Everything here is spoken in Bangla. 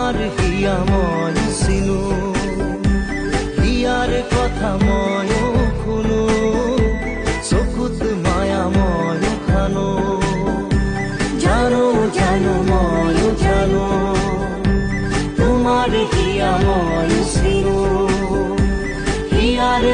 তোমার হিয়া ময় সিনু হিয়ার কথা ময় শুনো চকুত মায়া ময় খানো জানো জানো ময় জানো তোমার হিয়া ময় সিনু হিয়ার